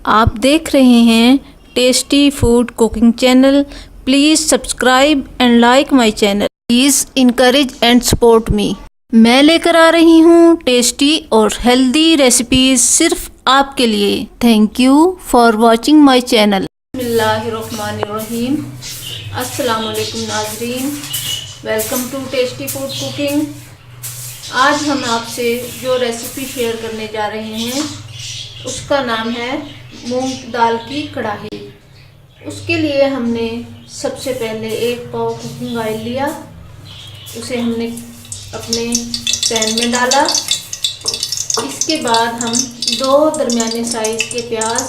आप देख रहे हैं tasty food cooking channel. Please subscribe and like my channel. Please encourage and support me. मैं लेकर आ रही हूँ टेस्टी और हेल्दी रेसिपीज सिर्फ आपके लिए। Thank you for watching my channel. बिस्मिल्लाहिर्रहमानिर्रहीम। अस्सलाम वालेकुम नाज़रीन, welcome to tasty food cooking. आज हम आपसे जो रेसिपी शेयर करने जा रहे हैं उसका नाम है मूंग दाल की कढ़ाई। उसके लिए हमने सबसे पहले 1 पाव कुकिंग ऑयल लिया, उसे हमने अपने पैन में डाला। इसके बाद हम 2 दरमियाने साइज के प्याज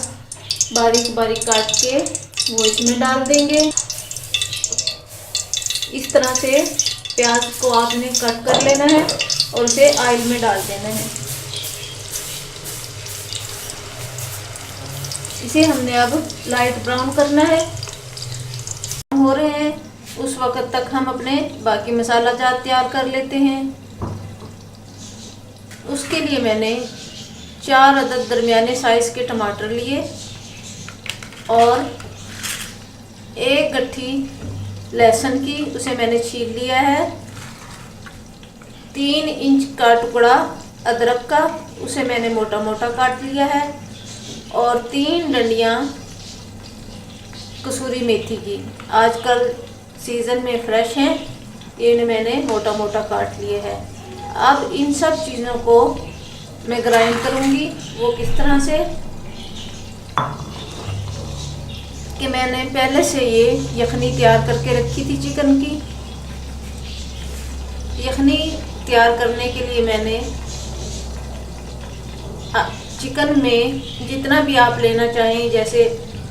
बारीक बारीक काट के वो इसमें डाल देंगे। इस तरह से प्याज को आपने कट कर लेना है और उसे ऑयल में डाल देना है। इसे हमने अब लाइट ब्राउन करना है। हो रहे हैं उस वक्त तक हम अपने बाकी मसाला जात तैयार कर लेते हैं। उसके लिए मैंने 4 अदद दरमियाने साइज के टमाटर लिए और 1 गट्ठी लहसुन की, उसे मैंने छील लिया है। 3 इंच का टुकड़ा अदरक का, उसे मैंने मोटा मोटा काट लिया है। और 3 डंडियाँ कसूरी मेथी की, आजकल सीज़न में फ्रेश हैं, इन्हें मैंने मोटा मोटा काट लिए है। अब इन सब चीज़ों को मैं ग्राइंड करूँगी। वो किस तरह से कि मैंने पहले से ये यखनी तैयार करके रखी थी चिकन की। यखनी तैयार करने के लिए मैंने चिकन में जितना भी आप लेना चाहें, जैसे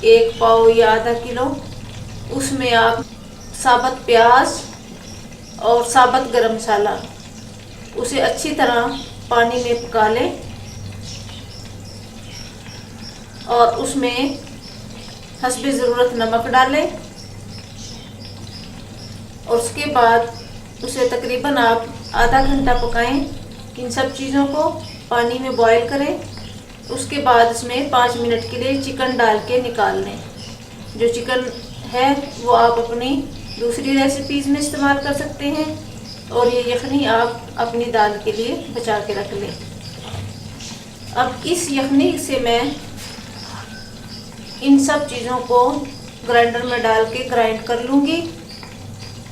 1 पाव या आधा किलो, उसमें आप साबुत प्याज और साबुत गरम मसाला उसे अच्छी तरह पानी में पका लें और उसमें हस्बे ज़रूरत नमक डालें। और उसके बाद उसे तकरीबन आप आधा घंटा पकाएं। इन सब चीज़ों को पानी में बॉईल करें। उसके बाद इसमें 5 मिनट के लिए चिकन डाल के निकाल लें। जो चिकन है वो आप अपनी दूसरी रेसिपीज़ में इस्तेमाल कर सकते हैं और ये यखनी आप अपनी दाल के लिए बचा के रख लें। अब इस यखनी से मैं इन सब चीज़ों को ग्राइंडर में डाल के ग्राइंड कर लूँगी।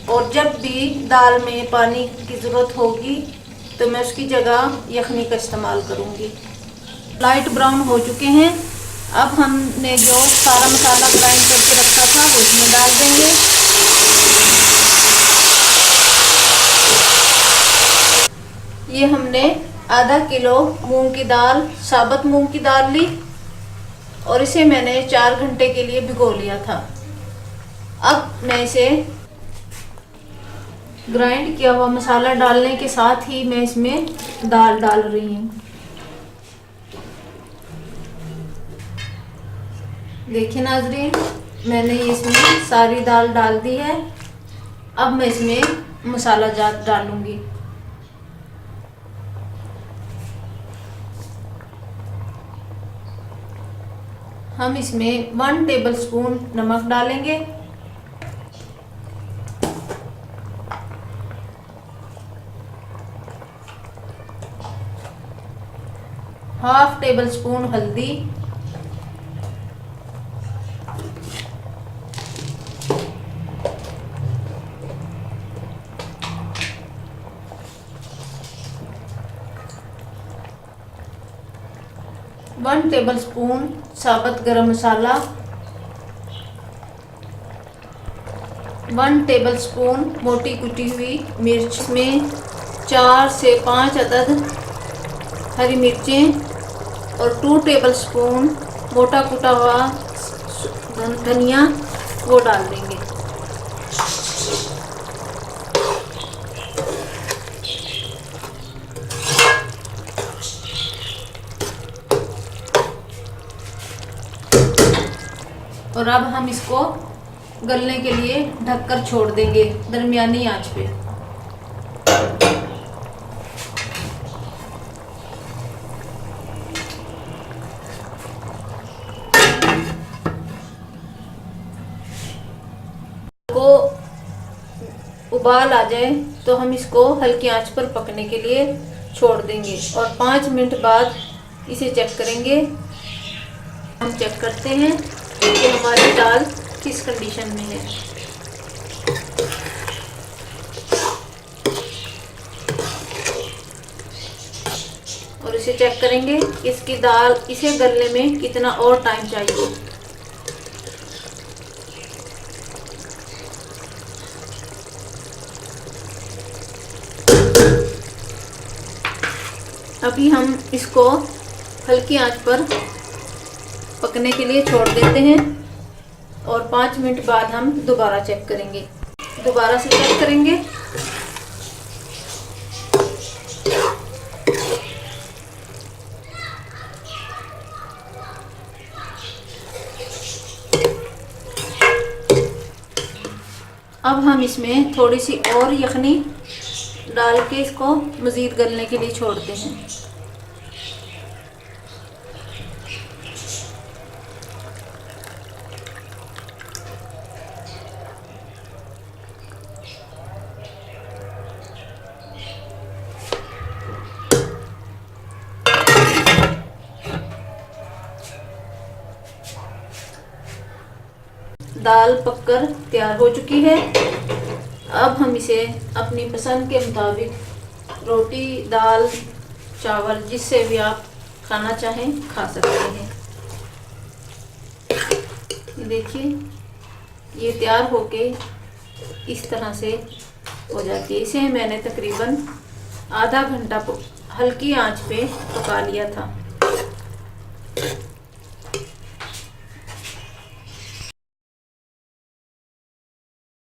और जब भी दाल में पानी की ज़रूरत होगी तो मैं उसकी जगह यखनी का इस्तेमाल करूँगी। लाइट ब्राउन हो चुके हैं। अब हमने जो सारा मसाला ग्राइंड करके रखा था वो इसमें डाल देंगे। ये हमने आधा किलो मूंग की दाल, साबुत मूंग की दाल ली और इसे मैंने 4 घंटे के लिए भिगो लिया था। अब मैं इसे ग्राइंड किया हुआ मसाला डालने के साथ ही मैं इसमें दाल डाल रही हूँ। देखिए नाजरीन, मैंने इसमें सारी दाल डाल दी है। अब मैं इसमें मसाला जात डालूंगी। हम इसमें 1 टेबलस्पून नमक डालेंगे। ½ टेबलस्पून हल्दी, 1 टेबलस्पून साबुत गरम मसाला, 1 टेबलस्पून मोटी कुटी हुई मिर्च में 4 से 5 अदद हरी मिर्चें और 2 टेबलस्पून मोटा कुटा हुआ धनिया वो डाल देंगे। और अब हम इसको गलने के लिए ढककर छोड़ देंगे दरमियानी आंच पे। उबाल आ जाए तो हम इसको हल्की आंच पर पकने के लिए छोड़ देंगे और 5 मिनट बाद इसे चेक करेंगे। हम चेक करते हैं कि हमारी दाल किस कंडीशन में है। और इसे चेक करेंगे इसकी दाल इसे गलने में कितना और टाइम चाहिए। अभी हम इसको हल्की आंच पर पकने के लिए छोड़ देते हैं और 5 मिनट बाद हम दोबारा चेक करेंगे। दोबारा से चेक करेंगे। अब हम इसमें थोड़ी सी और यखनी डाल के इसको मज़ीद गलने के लिए छोड़ते हैं। दाल पककर तैयार हो चुकी है। अब हम इसे अपनी पसंद के मुताबिक रोटी, दाल, चावल जिससे भी आप खाना चाहें खा सकते हैं। ये देखिए ये तैयार होके इस तरह से हो जाती है। इसे मैंने तकरीबन आधा घंटा हल्की आंच पे पका लिया था।